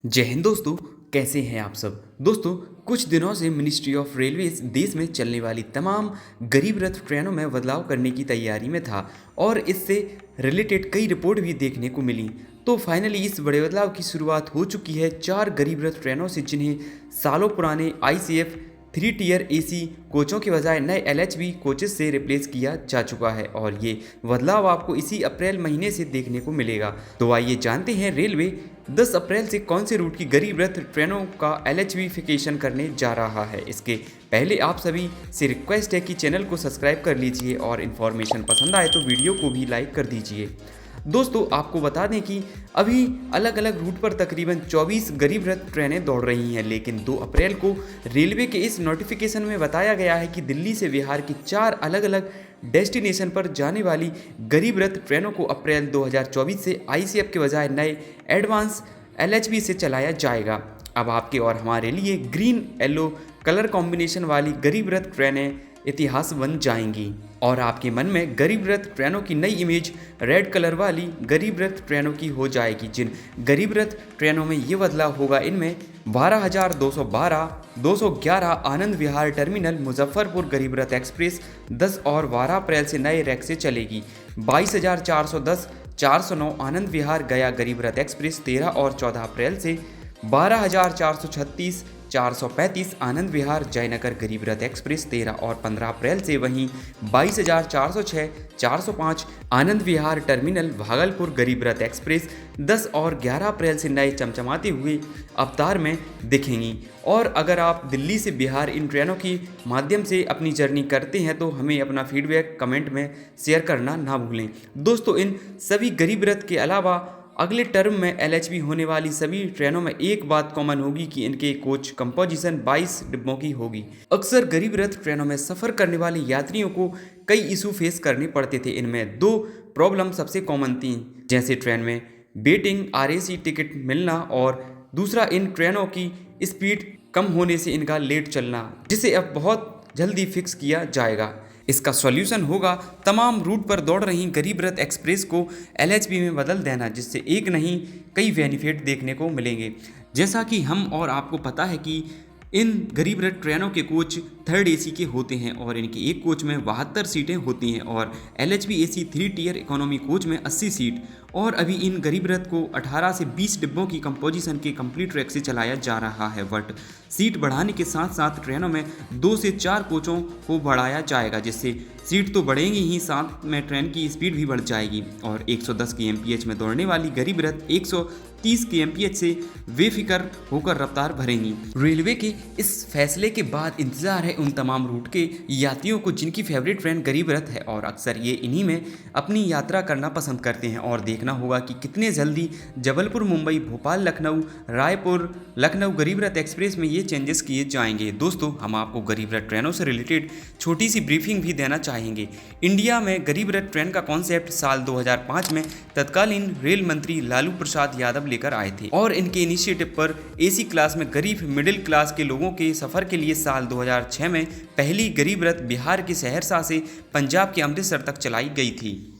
जय हिंद दोस्तों। कैसे हैं आप सब दोस्तों। कुछ दिनों से मिनिस्ट्री ऑफ रेलवेज देश में चलने वाली तमाम गरीब रथ ट्रेनों में बदलाव करने की तैयारी में था और इससे रिलेटेड कई रिपोर्ट भी देखने को मिली। तो फाइनली इस बड़े बदलाव की शुरुआत हो चुकी है 4 गरीब रथ ट्रेनों से, जिन्हें सालों पुराने ICF 3 टियर AC कोचों के बजाय नए LHB कोचेस से रिप्लेस किया जा चुका है और ये बदलाव आपको इसी अप्रैल महीने से देखने को मिलेगा। तो आइए जानते हैं रेलवे 10 अप्रैल से कौन से रूट की गरीब रथ ट्रेनों का LHBफिकेशन करने जा रहा है। इसके पहले आप सभी से रिक्वेस्ट है कि चैनल को सब्सक्राइब कर लीजिए और इन्फॉर्मेशन पसंद आए तो वीडियो को भी लाइक कर दीजिए। दोस्तों आपको बता दें कि अभी अलग अलग रूट पर तकरीबन 24 गरीब रथ ट्रेनें दौड़ रही हैं, लेकिन 2 अप्रैल को रेलवे के इस नोटिफिकेशन में बताया गया है कि दिल्ली से बिहार की 4 अलग अलग डेस्टिनेशन पर जाने वाली गरीब रथ ट्रेनों को अप्रैल 2024 से ICF के बजाय नए एडवांस LHB से चलाया जाएगा। अब आपके और हमारे लिए ग्रीन येलो कलर कॉम्बिनेशन वाली गरीब रथ ट्रेनें इतिहास बन जाएंगी और आपके मन में गरीब रथ ट्रेनों की नई इमेज रेड कलर वाली गरीब रथ ट्रेनों की हो जाएगी। जिन गरीब रथ ट्रेनों में ये बदलाव होगा, इनमें 12,212, 211 आनंद विहार टर्मिनल मुजफ्फरपुर गरीब रथ एक्सप्रेस 10 और 12 अप्रैल से नए रैक से चलेगी। 22,410, 409 आनंद विहार गया गरीब रथ एक्सप्रेस 13 और 14 अप्रैल से। 12,436, 435 आनंद विहार जयनगर गरीब रथ एक्सप्रेस 13 और 15 अप्रैल से। वहीं 22,406, 405 आनंद विहार टर्मिनल भागलपुर गरीब रथ एक्सप्रेस 10 और 11 अप्रैल से नए चमचमाते हुए अवतार में दिखेंगी। और अगर आप दिल्ली से बिहार इन ट्रेनों की माध्यम से अपनी जर्नी करते हैं तो हमें अपना फीडबैक कमेंट में शेयर करना ना भूलें। दोस्तों इन सभी गरीब रथ के अलावा अगले टर्म में LHB होने वाली सभी ट्रेनों में एक बात कॉमन होगी कि इनके कोच कंपोजिशन 22 डिब्बों की होगी। अक्सर गरीब रथ ट्रेनों में सफ़र करने वाले यात्रियों को कई इशू फेस करने पड़ते थे। इनमें 2 प्रॉब्लम सबसे कॉमन थी, जैसे ट्रेन में वेटिंग, RAC टिकट मिलना और दूसरा इन ट्रेनों की स्पीड कम होने से इनका लेट चलना, जिसे अब बहुत जल्दी फिक्स किया जाएगा। इसका सॉल्यूशन होगा तमाम रूट पर दौड़ रही गरीब रथ एक्सप्रेस को LHB में बदल देना, जिससे एक नहीं कई बेनिफिट देखने को मिलेंगे। जैसा कि हम और आपको पता है कि इन गरीब रथ ट्रेनों के कोच 3rd AC के होते हैं और इनके एक कोच में 72 सीटें होती हैं और LHB AC 3 tier economy coach में 80 सीट। और अभी इन गरीब रथ को 18 से 20 डिब्बों की कंपोजिशन के कंप्लीट ट्रैक से चलाया जा रहा है, बट सीट बढ़ाने के साथ साथ ट्रेनों में 2 से 4 कोचों को बढ़ाया जाएगा, जिससे सीट तो बढ़ेंगी ही, साथ में ट्रेन की स्पीड भी बढ़ जाएगी। और 110 kmph में दौड़ने वाली गरीब रथ 130 kmph से बेफिक्र होकर रफ्तार भरेंगी। रेलवे के इस फैसले के बाद इंतजार है उन तमाम रूट के यात्रियों को जिनकी फेवरेट ट्रेन गरीब रथ है और अक्सर ये इन्हीं में अपनी यात्रा करना पसंद करते हैं। और देखना होगा कि कितने जल्दी जबलपुर, मुंबई, भोपाल, लखनऊ, रायपुर, लखनऊ गरीब रथ एक्सप्रेस में ये चेंजेस किए जाएंगे। दोस्तों हम आपको गरीब रथ ट्रेनों से रिलेटेड छोटी सी ब्रीफिंग भी देना चाहेंगे। इंडिया में गरीब रथ ट्रेन का कॉन्सेप्ट साल 2005 में तत्कालीन रेल मंत्री लालू प्रसाद यादव लेकर आए थे और इनके इनिशिएटिव पर AC क्लास में गरीब मिडिल क्लास के लोगों के सफर के लिए साल 2006 में पहली गरीब रथ बिहार के सहरसा से पंजाब के अमृतसर तक चलाई गई थी।